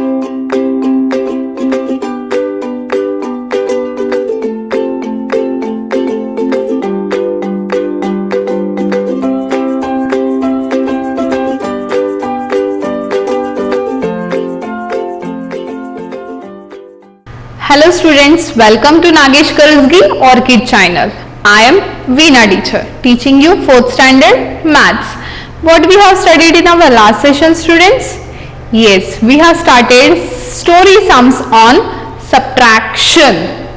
Hello students, welcome to Nagesh Karasgi Orchid channel. I am Veena teacher teaching you 4th standard maths. What we have studied in our last session students? Yes, we have started story sums on subtraction,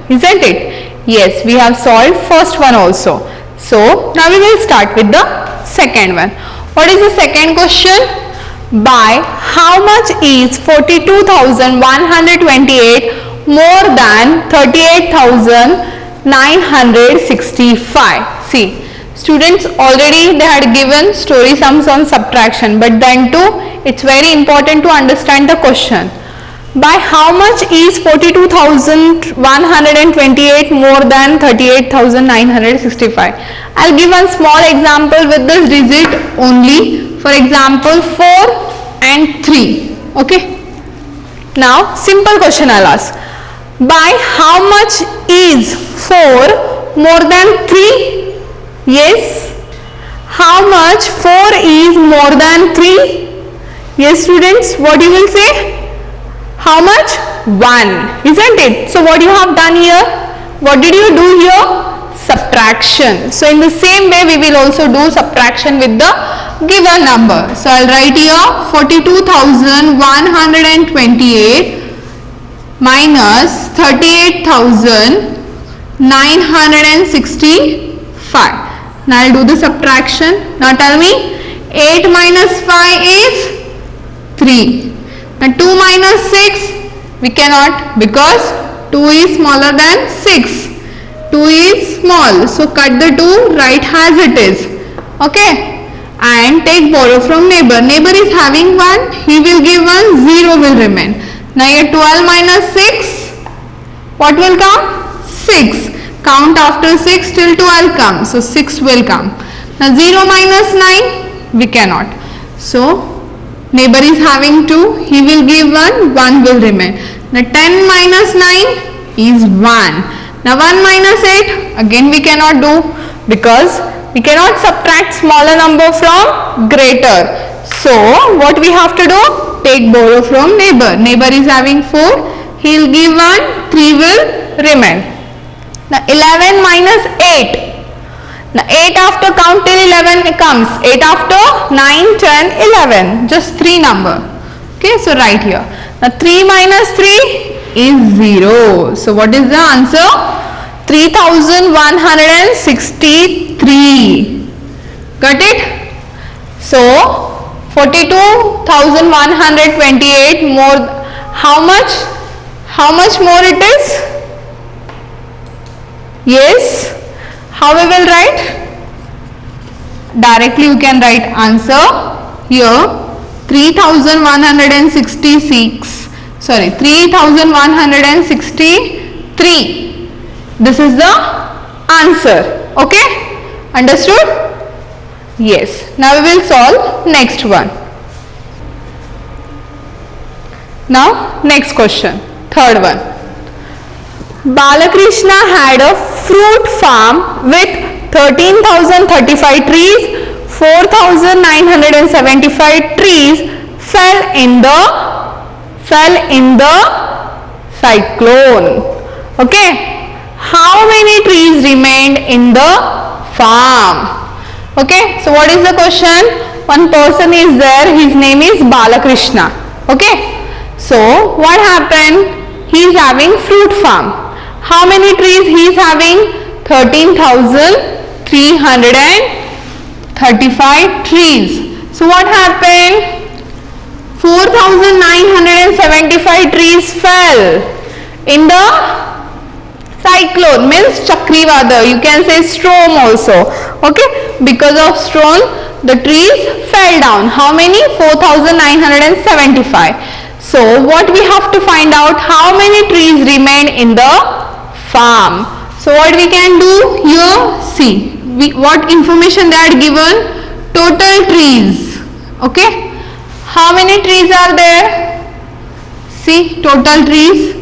isn't it? Yes, we have solved first one also. So now we will start with the second one. What is the second question? By how much is 42,128 more than 38,965? See, students already they had given story sums on subtraction, but then too it's very important to understand the question. By how much is 42,128 more than 38,965? I'll give one small example with this digit only. For example, 4 and 3. Okay. Now simple question I'll ask. By how much is 4 more than 3? Yes. How much 4 is more than 3? Yes students, what you will say? How much? 1, isn't it? So what you have done here? What did you do here? Subtraction. So in the same way we will also do subtraction with the given number. So I'll write here 42,128 minus 38,965. Now I'll do the subtraction. Now tell me, 8 minus 5 is 3. Now 2 minus 6, we cannot because 2 is smaller than 6. 2 is small. So cut the 2, write as it is. Okay. And take borrow from neighbor. Neighbor is having 1, he will give 1, 0 will remain. Now here 12 minus 6, what will come? 6. Count after 6 till 12 comes. So 6 will come. Now 0 minus 9, we cannot. So neighbor is having 2, he will give 1, 1 will remain. Now 10 minus 9 is 1. Now 1 minus 8, again we cannot do because we cannot subtract smaller number from greater. So what we have to do? Take borrow from neighbor. Neighbor is having 4, he will give 1, 3 will remain. Now 11 minus 8. Now 8 after count till 11 comes. 8 after 9, 10, 11. Just 3 number. Okay, so write here. Now 3 minus 3 is 0. So what is the answer? 3,163. Got it? So 42,128 more. How much? How much more it is? Yes. How we will write? Directly you can write answer here 3,166. Sorry, 3,163. This is the answer. Okay? Understood? Yes. Now we will solve next one. Now next question. Third one. Balakrishna had a fruit farm with 13,035 trees. 4,975 trees fell in the cyclone. Okay. How many trees remained in the farm? Okay. So what is the question? One person is there. His name is Balakrishna. Okay. So what happened? He is having fruit farm. How many trees he is having? 13,335 trees. So what happened? 4,975 trees fell in the cyclone, means Chakrivada. You can say storm also. Okay, because of storm the trees fell down. How many? 4,975. So what we have to find out? How many trees remain in the farm? So what we can do here? See, what information they are given? Total trees. Okay. How many trees are there? See, total trees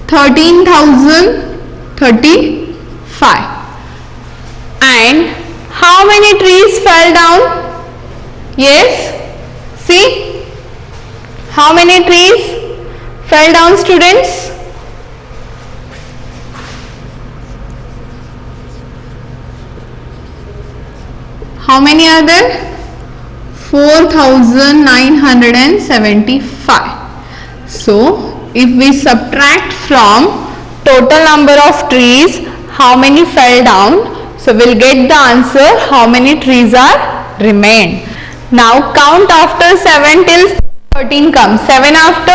13,035. And how many trees fell down? Yes, see, how many trees fell down, students? How many are there? 4,975. So if we subtract from total number of trees how many fell down, so we'll get the answer how many trees are remained. Now count after 7 till 13 comes. 7 after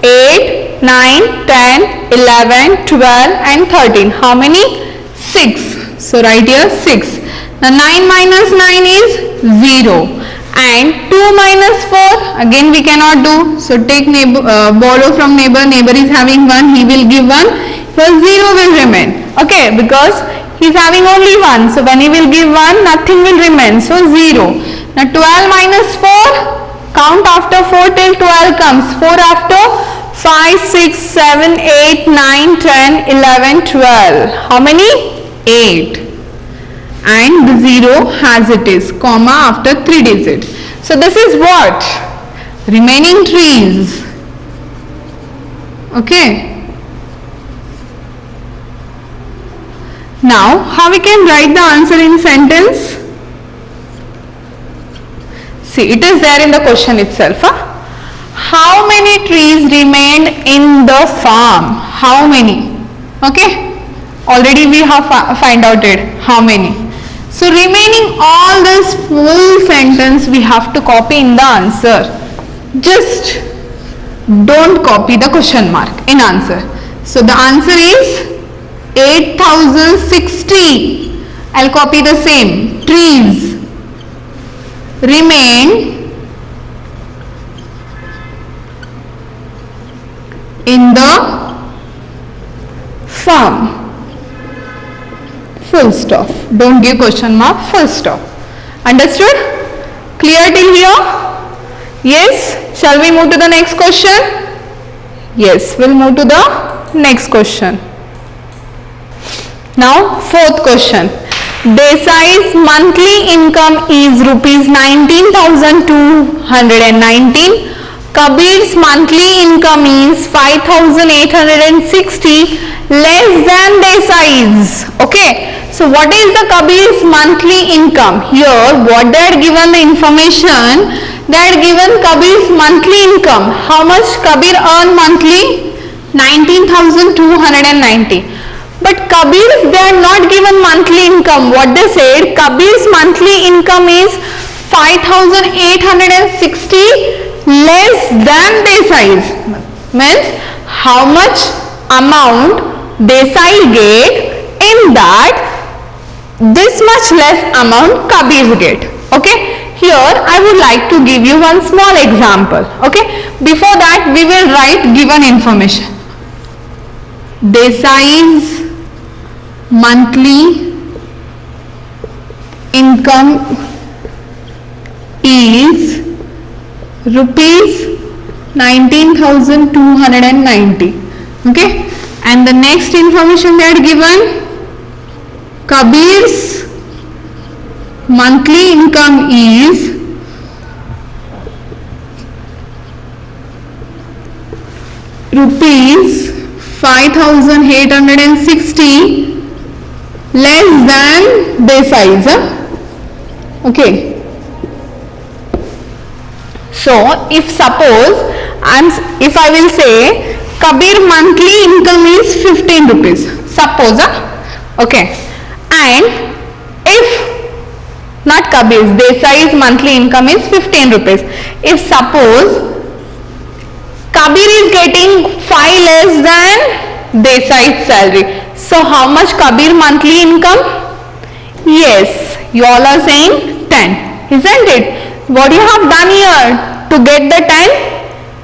8, 9, 10, 11, 12 and 13. How many? 6. So write here 6. Now 9 minus 9 is 0. And 2 minus 4 again we cannot do. So take neighbor, borrow from neighbor. Neighbor is having 1, he will give 1. So 0 will remain. Okay, because he is having only 1. So when he will give 1, nothing will remain. So 0. Now 12 minus 4, count after 4 till 12 comes. 4 after 5, 6, 7, 8, 9, 10, 11, 12. How many? 8. And the 0 as it is, comma after 3 digits. So this is what? Remaining trees. Okay. Now how we can write the answer in sentence? See, it is there in the question itself. How many trees remained in the farm? How many? Okay. Already we have find out it. How many? So remaining all this full sentence we have to copy in the answer. Just don't copy the question mark in answer. So the answer is 8,060. I'll copy the same. Trees remain in the farm. Full stop. Don't give question mark, full stop. Understood? Clear till here? Yes? Shall we move to the next question? Yes, we'll move to the next question. Now, fourth question. Desai's monthly income is rupees 19,219. Kabir's monthly income is 5,860 less than Desai's. Okay. So what is the Kabir's monthly income? Here what they had given the information, they had given Kabir's monthly income. How much Kabir earned monthly? 19,290. But Kabir's they are not given monthly income. What they said, Kabir's monthly income is 5,860 less than Desai's. Means how much amount Desai get, in that this much less amount Kabir get. Okay. Here I would like to give you one small example. Okay. Before that we will write given information. Desai's monthly income is rupees 19,290. Okay. And the next information they are given, Kabir's monthly income is rupees 5,860 less than Desai's. Okay. So if suppose if I will say Kabir monthly income is 15 rupees. Suppose. Okay. And if not Kabir's, Desai's monthly income is 15 rupees. If suppose Kabir is getting 5 less than Desai's salary. So how much Kabir monthly income? Yes, you all are saying 10. Isn't it? What you have done here to get the 10?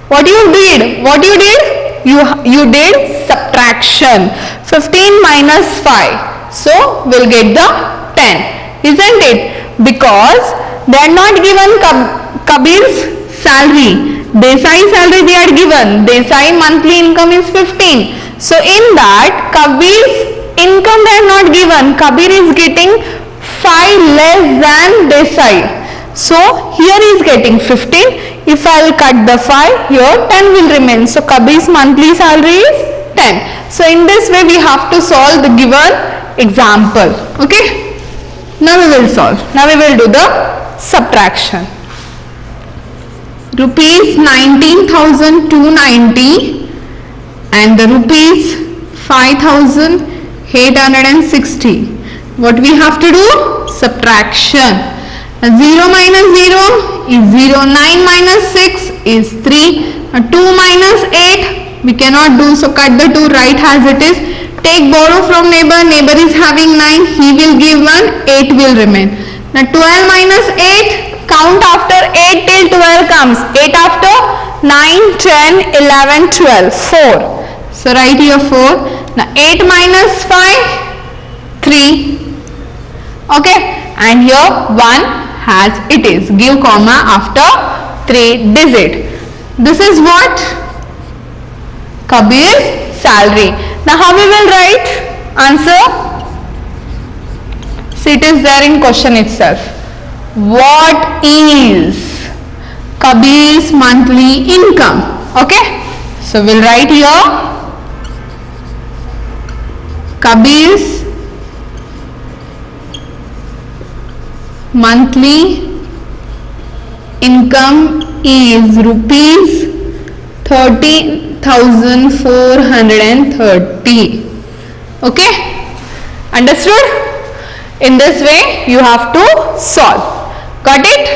What you did? What you did? You did subtraction. 15 minus 5. So we'll get the 10. Isn't it? Because they are not given Kabir's salary. Desai salary they are given. Desai monthly income is 15. So in that, Kabir's income they are not given. Kabir is getting 5 less than Desai. So here he is getting 15. If I will cut the 5, here 10 will remain. So Kabir's monthly salary is 10. So in this way we have to solve the given example. Okay. Now we will solve. Now we will do the subtraction. Rupees 19,290 and the rupees 5,860. What we have to do? Subtraction. 0 minus 0 is 0. 9 minus 6 is 3. 2 minus 8 we cannot do. So cut the 2, write as it is. Take borrow from neighbor. Neighbor is having 9. He will give 1. 8 will remain. Now 12 minus 8. Count after 8 till 12 comes. 8 after 9, 10, 11, 12. 4. So write here 4. Now 8 minus 5. 3. Okay. And here 1 as it is. Give comma after 3 digit. This is what? Kabir's salary. Now how we will write? Answer? See, it is there in question itself. What is Kabir's monthly income? Okay. So we'll write here Kabir's monthly income is rupees 13,430. Okay, understood? In this way you have to solve. Got it?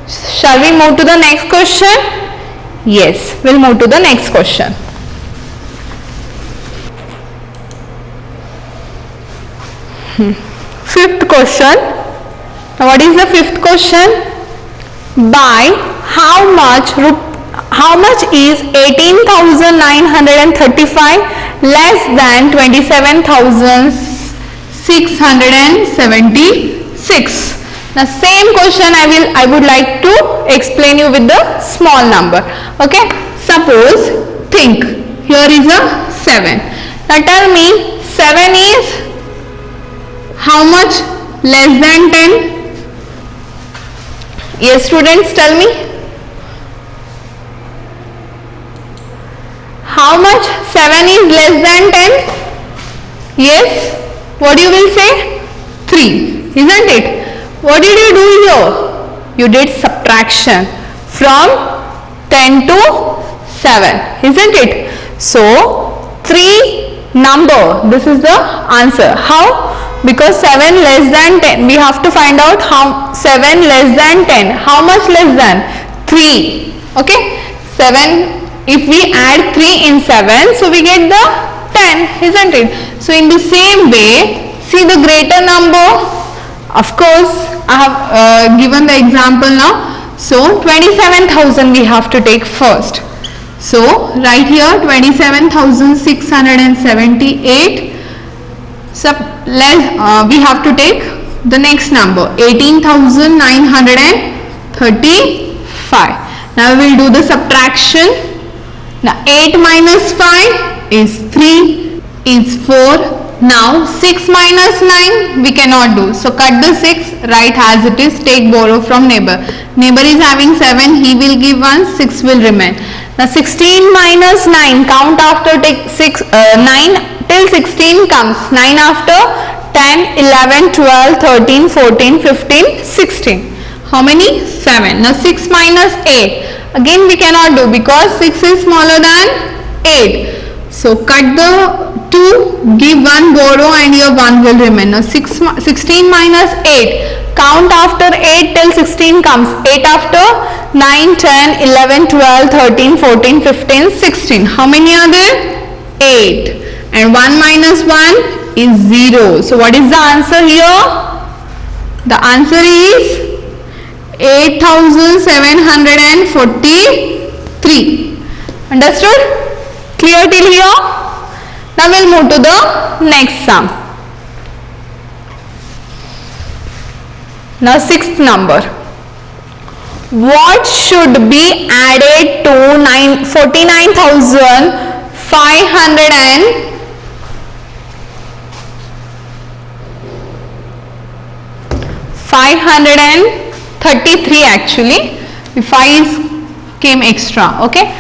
Shall we move to the next question? Yes, we'll move to the next question. Fifth question. Now what is the fifth question? By how much is 18,935 less than 27,676? Now same question I would like to explain you with the small number. Okay, suppose think here is a 7. Now tell me 7 is how much less than 10? Yes students, tell me. How much 7 is less than 10? Yes, what you will say? 3, isn't it? What did you do here? You did subtraction from 10 to 7, isn't it? So 3 number, this is the answer. How? Because 7 less than 10, we have to find out how 7 less than 10. How much less than? 3. Okay, 7, if we add 3 in 7, so we get the 10, isn't it? So in the same way, see the greater number. Of course, I have given the example now. So 27,000 we have to take first. So right here 27,678. We have to take the next number 18,935. Now we will do the subtraction. Now 8 minus 5 is 3 is 4. Now 6 minus 9 we cannot do. So cut the 6, write as it is, take borrow from neighbor. Neighbor is having 7, he will give 1, 6 will remain. Now 16 minus 9, count after take 9 till 16 comes. 9 after 10, 11, 12, 13, 14, 15, 16. How many? 7. Now 6 minus 8. Again we cannot do because 6 is smaller than 8. So cut the 2, give 1 borrow and your 1 will remain. Now 16 minus 8. Count after 8 till 16 comes. 8 after 9, 10, 11, 12, 13, 14, 15, 16. How many are there? 8. And 1 minus 1 is 0. So what is the answer here? The answer is 8,743. Understood? Clear till here? Now we'll move to the next sum. Now sixth number. what should be added to 533 actually, the 5 came extra, okay,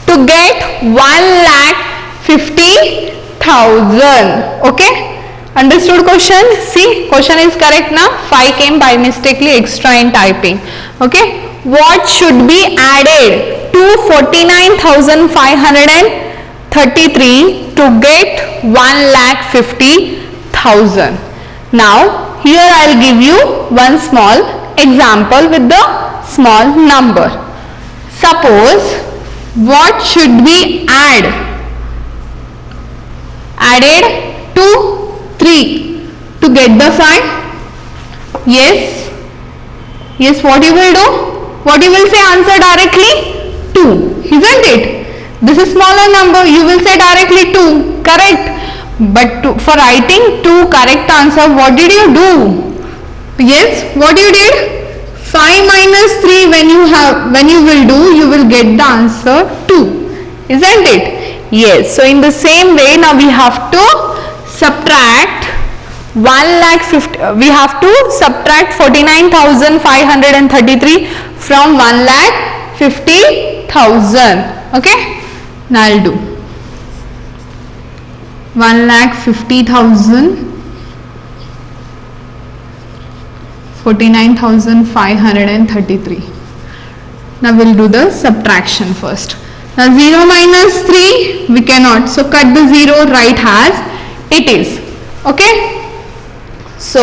to get 1,50,000, okay. Understood question? See, question is correct now. 5 came by mistakenly extra in typing, okay. What should be added to 49,533 to get 1,50,000? Now here I will give you one small example with the small number. Suppose what should we added to 3 to get the 5? Yes, what you will do? What you will say answer directly? 2, isn't it? This is smaller number, you will say directly 2, correct? But for writing 2 correct answer, what did you do? Yes, what you did? 5 minus 3 when you will do, you will get the answer 2, isn't it? Yes, so in the same way now we have to subtract 49,533 from 1,50,000, okay. Now I'll do 1,50,000, 49,533. Now we'll do the subtraction first. Now 0 minus 3 we cannot, so cut the 0, write as it is, okay. So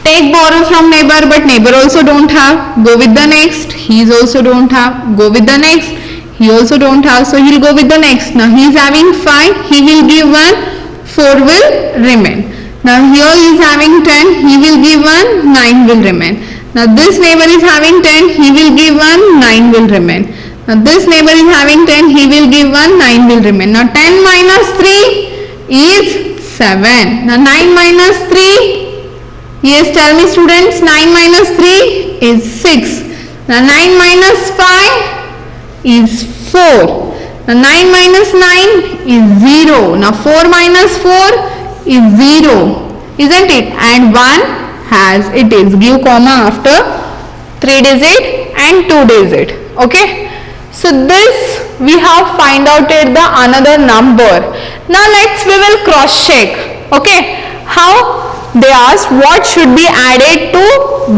take borrow from neighbor, but neighbor also don't have, go with the next, he also don't have, go with the next, he also don't have, so he'll go with the next. Now he is having 5, he will give 1, 4 will remain. Now here he is having 10, he will give 1, 9 will remain. Now this neighbor is having 10, he will give 1, 9 will remain. Now this neighbor is having 10, he will give 1, 9 will remain. Now 10 minus 3 is 7. Now 9 minus 3, yes, tell me students, 9 minus 3 is 6. Now 9 minus 5 is 4. Now 9 minus 9 is 0. Now 4 minus 4 is 0, isn't it? And 1 has it is. Give comma after 3 digit and 2 digit, okay. So this we have find out the another number. Now we will cross check, okay. How? They asked what should be added to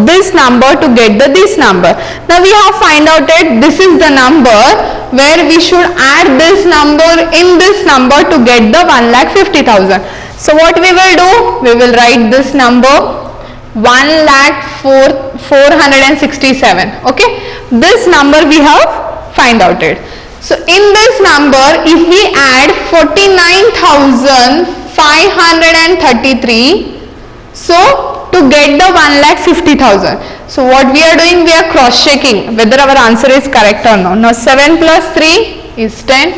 this number to get this number. Now we have find out that this is the number where we should add this number in this number to get the 1,50,000. So what we will do? We will write this number 1,04,467, okay. This number we have find out it. So in this number if we add 49,533, so to get the 1,50,000, so what we are doing, we are cross checking whether our answer is correct or not. Now 7 plus 3 is 10,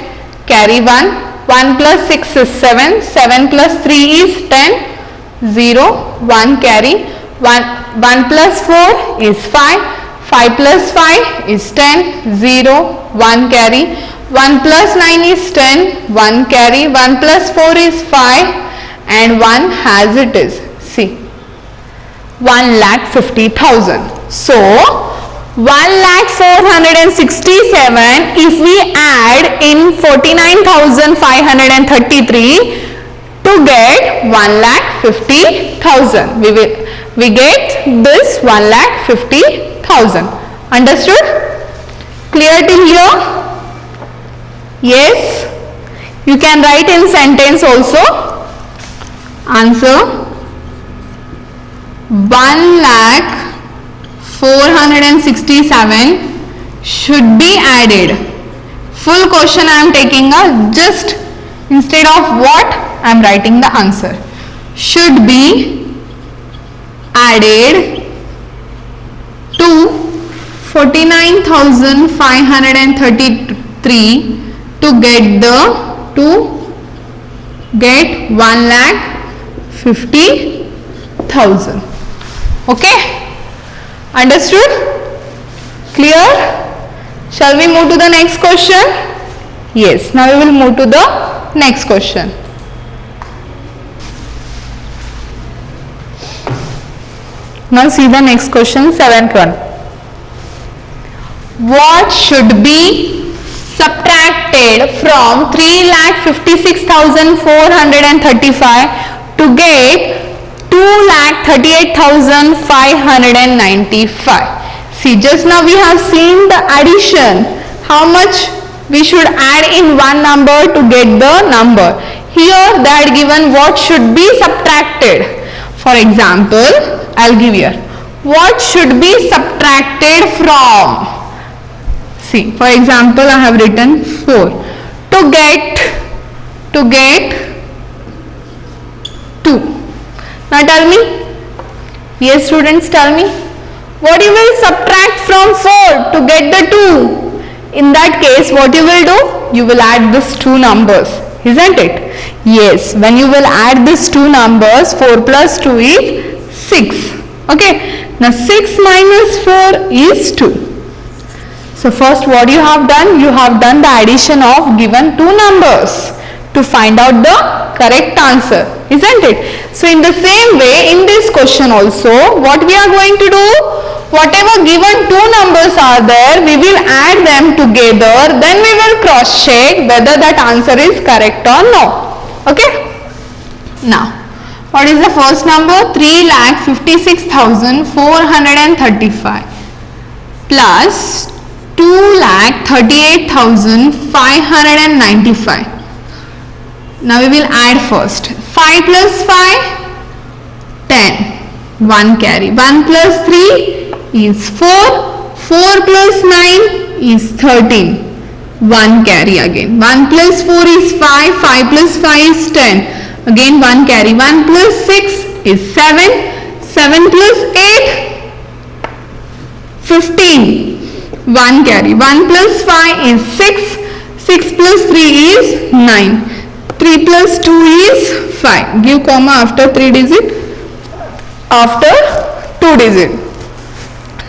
carry 1, 1 plus 6 is 7, 7 plus 3 is 10, 0, 1 carry, 1 plus 4 is 5, 5 plus 5 is 10, 0, 1 carry, 1 plus 9 is 10, 1 carry, 1 plus 4 is 5 and 1 has it is. See, 1,50,000. So 1,04,67 if we add in 49,533 to get 1,50,000, we get this 1,50,000. Understood? Clear till here? Yes, you can write in sentence also. Answer 1,04,67 should be added. Full question I am taking just instead of what I am writing the answer. Should be added to 49,533 to get 1,50,000. Okay, understood? Clear? Shall we move to the next question? Yes, now we will move to the next question. Now see the next question, 7th one. What should be subtracted from 3,56,435 to get 2,38,595? See, just now we have seen the addition. How much we should add in one number to get the number. Here they had given what should be subtracted. For example, I'll give here. What should be subtracted from? See, for example, I have written 4. To get 2. Now tell me. Yes, students, tell me. What you will subtract from 4 to get the 2? In that case, what you will do? You will add these two numbers, isn't it? Yes, when you will add these two numbers, 4 plus 2 is 6. Okay, now 6 minus 4 is 2. So first what you have done? You have done the addition of given two numbers to find out the correct answer, isn't it? So in the same way, in this question also, what we are going to do? Whatever given two numbers are there, we will add them together, then we will cross check whether that answer is correct or no. Okay? Now, what is the first number? 3,56,435 plus 2,38,595. Now we will add first. 5 plus 5, 10. 1 carry. 1 plus 3 is 4. 4 plus 9 is 13. 1 carry again. 1 plus 4 is 5. 5 plus 5 is 10. Again 1 carry. 1 plus 6 is 7. 7 plus 8, 15. 1 carry. 1 plus 5 is 6. 6 plus 3 is 9. 3 plus 2 is 5. Give comma after 3 digit. After 2 digit.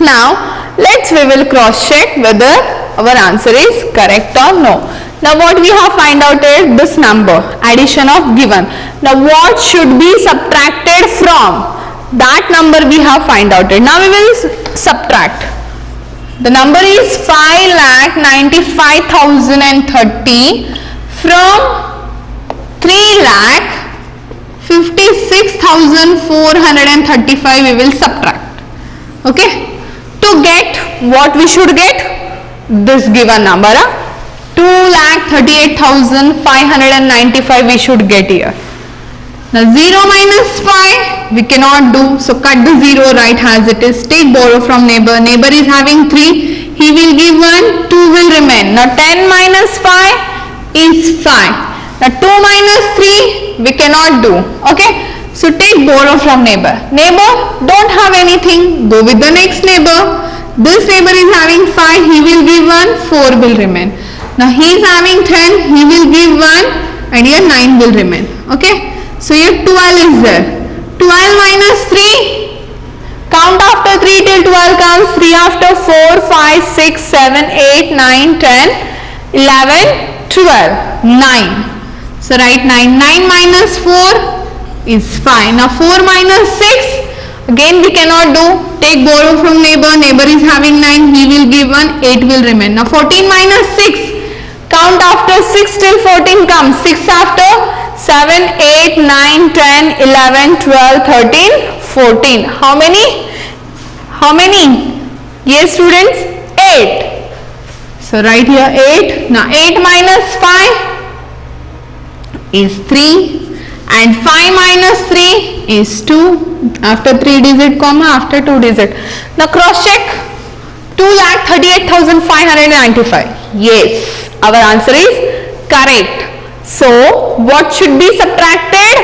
Now we will cross check whether our answer is correct or no. Now what we have find out is this number, addition of given. Now what should be subtracted from? That number we have find out it. Now we will subtract. The number is 5,95,030 from 3,56,435 we will subtract. Okay. To get what we should get? This given number. 2,38,595 we should get here. Now 0 minus 5 we cannot do. So cut the 0 right as it is. Take borrow from neighbor. Neighbor is having 3. He will give 1. 2 will remain. Now 10 minus 5 is 5. Now 2 minus 3 we cannot do. Okay. So take borrow from neighbor. Neighbor don't have anything. Go with the next neighbor. This neighbor is having 5. He will give 1. 4 will remain. Now he is having 10. He will give 1 and here 9 will remain. Okay. So here 12 is there. 12 minus 3. Count after 3 till 12 comes. 3 after 4, 5, 6, 7, 8, 9, 10, 11, 12, 9. So write 9. 9 minus 4 is 5. Now 4 minus 6. Again we cannot do. Take borrow from neighbor. Neighbor is having 9. He will give 1. 8 will remain. Now 14 minus 6. Count after 6 till 14 comes. 6 after 7, 8, 9, 10, 11, 12, 13, 14. How many? How many? Yes students? 8. So write here 8. Now 8 minus 5 is 3. And 5 minus 3 is 2. After 3 digit comma after 2 digit. Now cross check. 2,38,595. Yes. Our answer is correct. So what should be subtracted?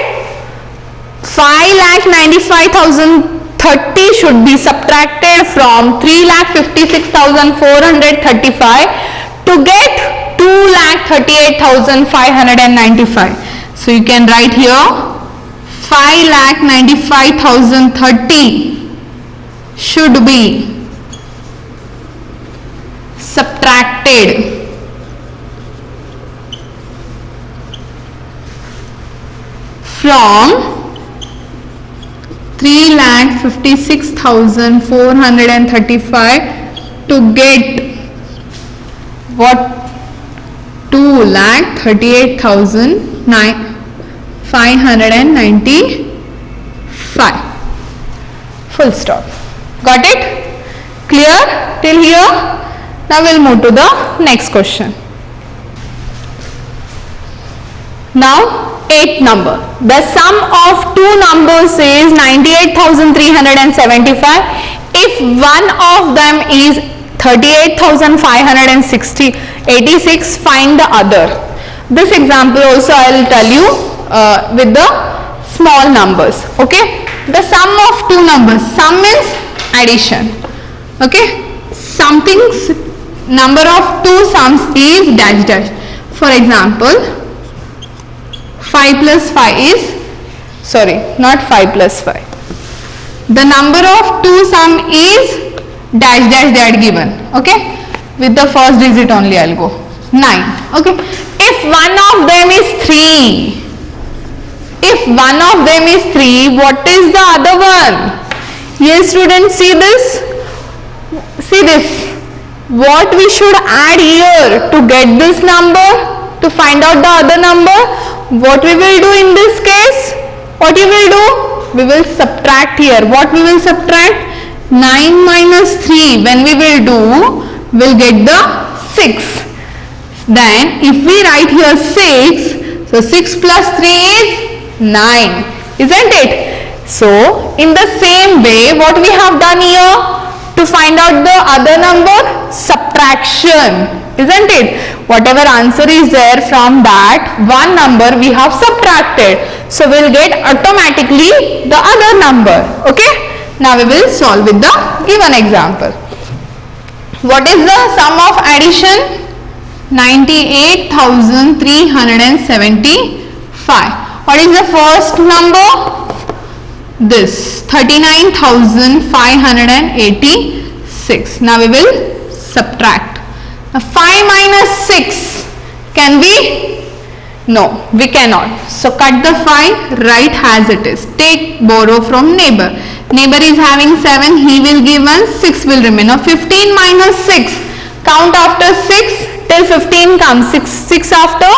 5,95,030 should be subtracted from 3,56,435 to get 2,38,595. So you can write here 5,95,030 should be subtracted from 3,56,435 to get what? 2,38,595. Full stop. Got it? Clear till here? Now we'll move to the next question. Now 8th number. The sum of two numbers is 98,375. If one of them is 38,586, find the other. This example also I will tell you with the small numbers. Okay. The sum of two numbers. Sum means addition. Okay. Something's number of two sums is dash dash. For example, 5 plus 5 is, sorry, not 5 plus 5. The number of two sum is dash dash that given. Okay. With the first digit only I'll go. 9. Okay. If one of them is 3, if one of them is 3, what is the other one? Yes, students, see this? See this. What we should add here to get this number, to find out the other number? What we will do in this case? What you will do? We will subtract here. What we will subtract? 9 minus 3. When we will do, we'll get the 6. Then if we write here 6, so 6 plus 3 is 9. Isn't it? So in the same way, what we have done here to find out the other number? Subtraction. Isn't it? Whatever answer is there, from that one number we have subtracted. So we'll get automatically the other number. Okay. Now we will solve with the given example. What is the sum of addition? 98,375. What is the first number? This 39,586. Now we will subtract. 5 minus 6, can we? No, we cannot. So cut the 5, write as it is. Take, borrow from neighbor. Neighbor is having 7, he will give 1, 6 will remain. Now 15 minus 6, count after 6 till 15 comes. 6 after,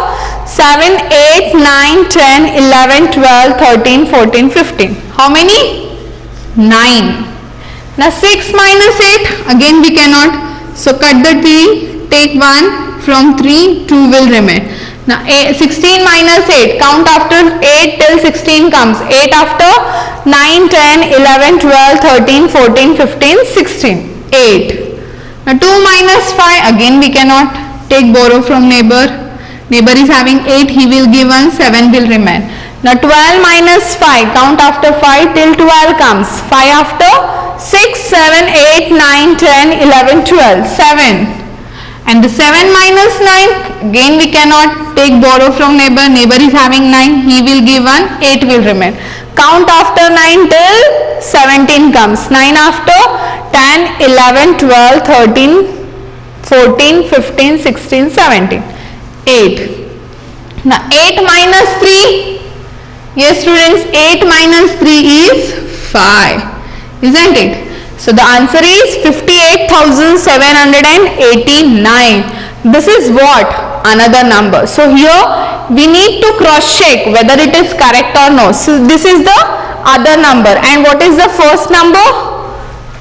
7, 8, 9, 10, 11, 12, 13, 14, 15. How many? 9. Now 6 minus 8, again we cannot. So cut the 3, take 1, from 3, 2 will remain. Now 16 minus 8, count after 8 till 16 comes. 8 after, 9, 10, 11, 12, 13, 14, 15, 16. 8. Now 2 minus 5, again we cannot. Take, borrow from neighbor. Neighbor is having 8, he will give 1, 7 will remain. Now 12 minus 5, count after 5 till 12 comes. 5 after, 6, 7, 8, 9, 10, 11, 12, 7. And the 7 minus 9, again we cannot. Take, borrow from neighbor. Neighbor is having 9, he will give 1, 8 will remain. Count after 9 till 17 comes. 9 after, 10, 11, 12, 13, 14, 15, 16, 17. 8. Now 8 minus 3. Yes, students, 8 minus 3 is 5. Isn't it? So the answer is 58,789. This is what? Another number. So here we need to cross check whether it is correct or no. So this is the other number. And what is the first number?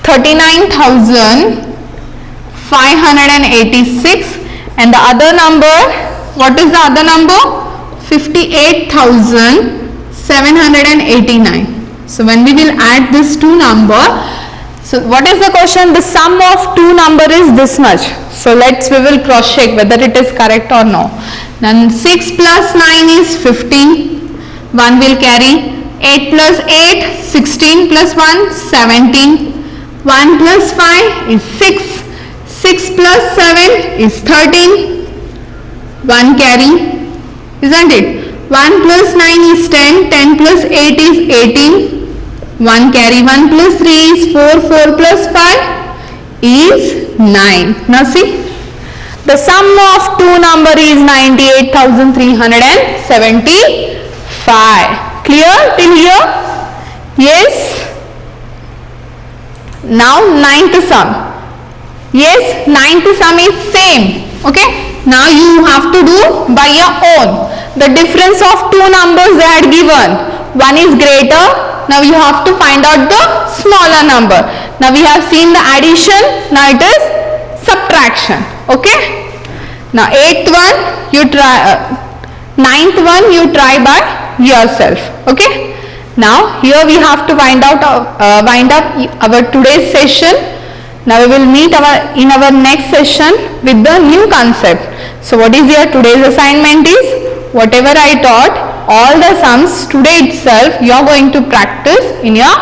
39,586. And the other number, what is the other number? 58,789. So when we will add these two number, so what is the question? The sum of two number is this much. So we will cross check whether it is correct or no. Then 6 plus 9 is 15. 1 will carry. 8 plus 8, 16 plus 1, 17. 1 plus 5 is 6. 6 plus 7 is 13. 1 carry. Isn't it? 1 plus 9 is 10. 10 plus 8 is 18. 1 carry. 1 plus 3 is 4. 4 plus 5 is 9. Now see, The sum of two number is 98,375. Clear till here? Yes. Now ninth sum. Yes, ninth sum is same. Okay. Now you have to do by your own. The difference of two numbers they had given. One is greater. Now you have to find out the smaller number. Now we have seen the addition. Now it is subtraction. Okay. Now eighth one you try. Ninth one you try by yourself. Okay. Now here we have to wind up our today's session. Now we will meet in our next session with the new concept. So what is your today's assignment is, whatever I taught, all the sums today itself you are going to practice in your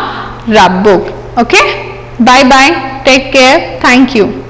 rub book. Okay. Bye bye. Take care. Thank you.